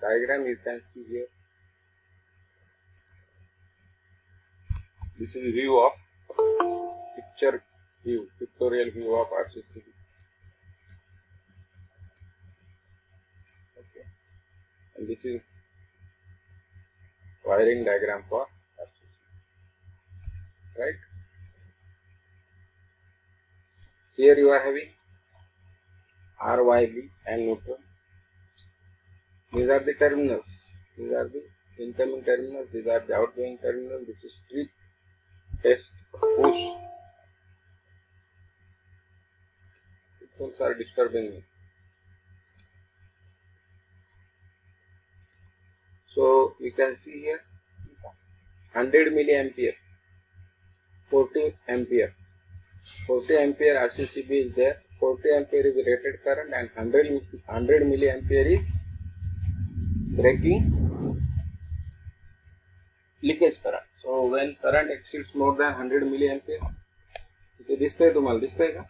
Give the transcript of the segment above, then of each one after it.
diagram you can see here. This is view of pictorial view of RCCB. Okay, and this is wiring diagram for RCCB, right? Here you are having RYB and neutral. These are the terminals. These are the incoming terminals. These are the outgoing terminals. This is strip, test, push. Pixels are disturbing me. So you can see here 100 milliampere, 40 ampere. 40 ampere RCCB is there. 40 ampere is rated current and 100 milliampere is breaking leakage current. So when current exceeds more than 100 milliampere, इथे दिसतंय तुम्हाला, दिसतंय का?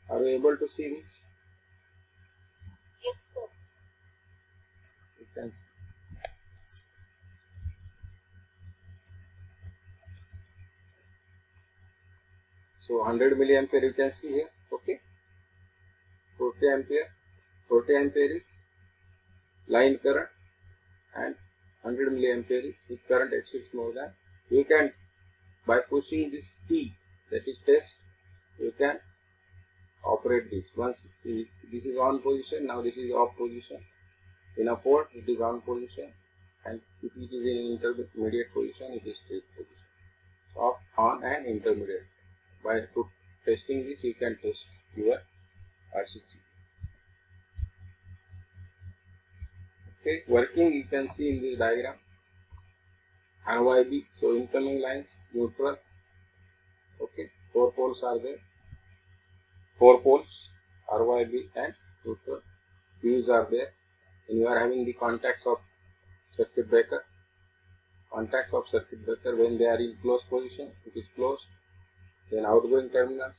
Are you able to see this? Yes, sir. You can see. So 100 milliampere you can see here. Okay. 40 ampere is line current and 100 milliampere is if current exceeds more than. You can, by pushing this T, that is test, you can operate this. Once this is on position, now this is off position. In a port it is on position, and if it is in intermediate position it is straight position. Off, on and intermediate. By testing this you can test your RCCB. Okay, working you can see in this diagram. RYB, so incoming lines neutral. Okay, 4 poles are there. 4 poles, RYB and neutral. Views are there. And you are having the contacts of circuit breaker. Contacts of circuit breaker, when they are in closed position, it is closed. Then outgoing terminals,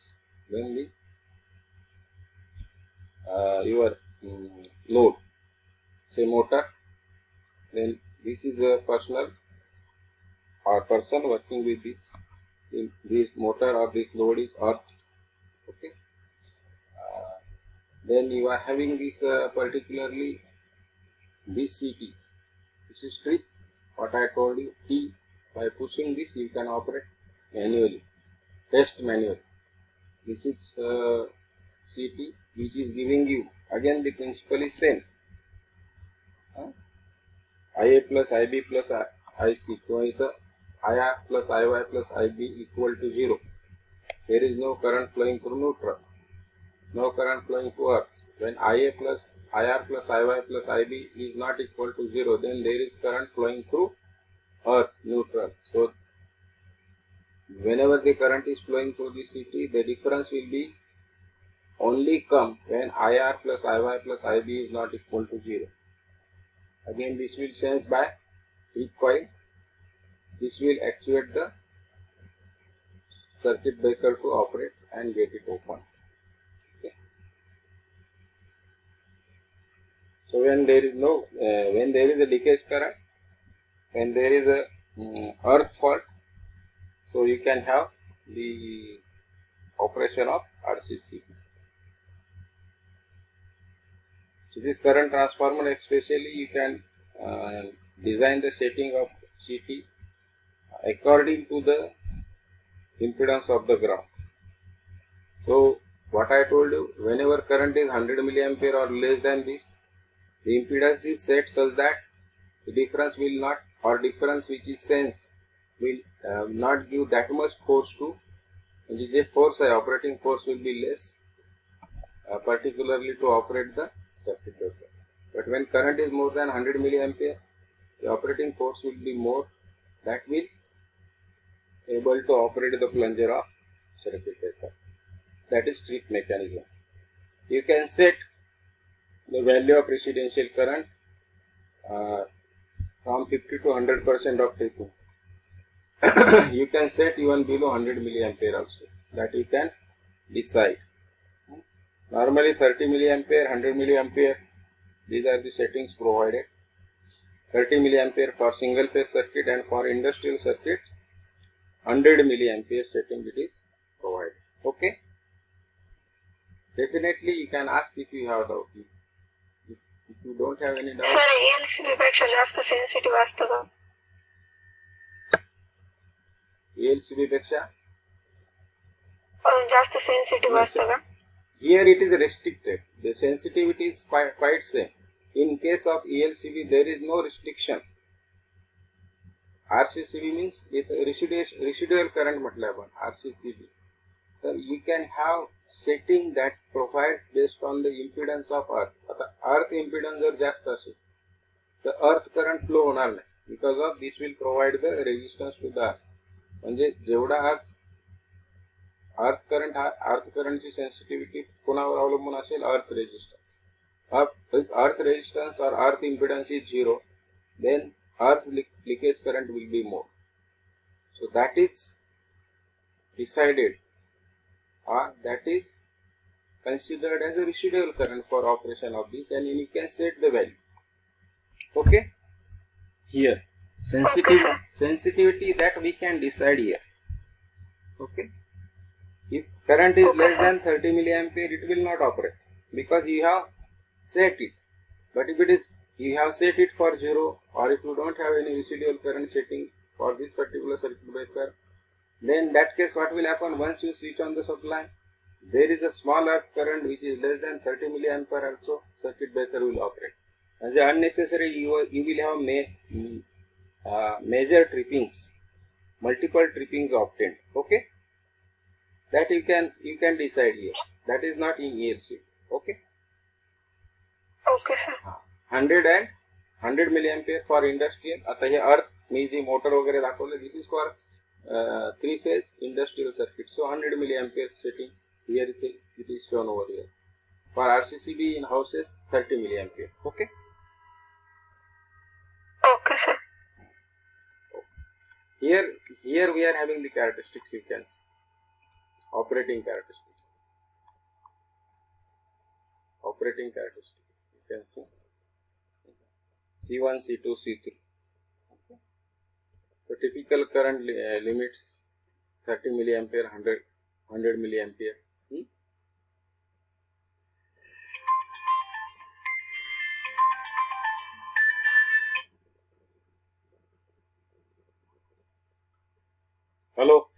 then the your load, say motor. Then this is a person working with this. This motor or this load is earthed. Okay. Then you are having this particularly this CT. This is strip. What I told you, T. By pushing this you can operate manually. Test manually. This is CT, which is giving you, again the principle is same. IA plus IB plus IC. So IR plus IY plus IB equal to 0. There is no current flowing through neutral. No current flowing to earth. When IA plus IR plus IY plus IB is not equal to 0, then there is current flowing through earth, neutral. So whenever the current is flowing through the CT, the difference will be only come when IR plus IY plus IB is not equal to 0. Again this will sense by weak coil. This will actuate the circuit breaker to operate and get it open. Okay. So when there is no, when there is a leakage current, when there is a earth fault, so you can have the operation of RCCB. So this current transformer, especially you can design the setting of CT according to the impedance of the ground. So what I told you, whenever current is 100 milliampere or less than this, the impedance is set such that the difference will not, or difference which is sensed will not give that much force to, the force, operating force will be less, particularly to operate the circuit breaker. But when current is more than 100 milliampere, the operating force will be more, that will able to operate the plunger of circuit breaker. That is strip mechanism. You can set the value of residential current from 50 to 100% of tripping. You can set even below 100 milliampere also. That you can decide. Normally 30 milliampere, 100 milliampere These are the settings provided. 30 milliampere for single phase circuit, and for industrial circuit 100 milliampere setting it is provided. Okay. Definitely you can ask if you have doubt. If you don't have any doubt. Sir ELCB पेक्षा जास्त sensitive असतं का? ELCB पेक्षा जास्त sensitive असतं का? Here it is restricted. The sensitivity is quite same. In case of ELCB there is no restriction. RCCB means with residual current म्हटलं आपण RCCB. So you can have setting that profiles based on the impedance of earth. आता earth impedance जर जास्त असेल तर earth current flow होणार नाही. Because of this will provide the resistance to the earth. म्हणजे जेवढा अर्थ करंटची सेन्सिटिव्हिटी कोणावर अवलंबून असेल? Earth resistance. Earth resistance or earth impedance is 0, then earth leakage current will be more. So that is decided, or that is considered as a residual current for operation of this, and you can set the value. Okay. Here sensitivity that we can decide here. Okay. If current is less than 30 milliampere, it will not operate because you have set it. But if it is, you have set it for 0, or if you don't have any residual current setting for this particular circuit breaker, then in that case what will happen? Once you switch on the supply, there is a small earth current which is less than 30 milliampere also, circuit breaker will operate. As unnecessary, you will have major trippings, multiple trippings obtained. Okay. That you can decide here. That is not in ELCB. Okay. Okay sir. 100 milliampere for industrial. आता हे अर्थ मी जी motor वगैरे दाखवले, this is for 3 phase industrial circuit. So 100 milliampere settings here it is shown over here. For RCCB in houses 30 milliampere. Okay. Okay sir. Here we are having the characteristics. You can see operating characteristics. You can see C1, C2, C3. Okay. So typical current limits 30 milliampere, 100 milliampere. Hello.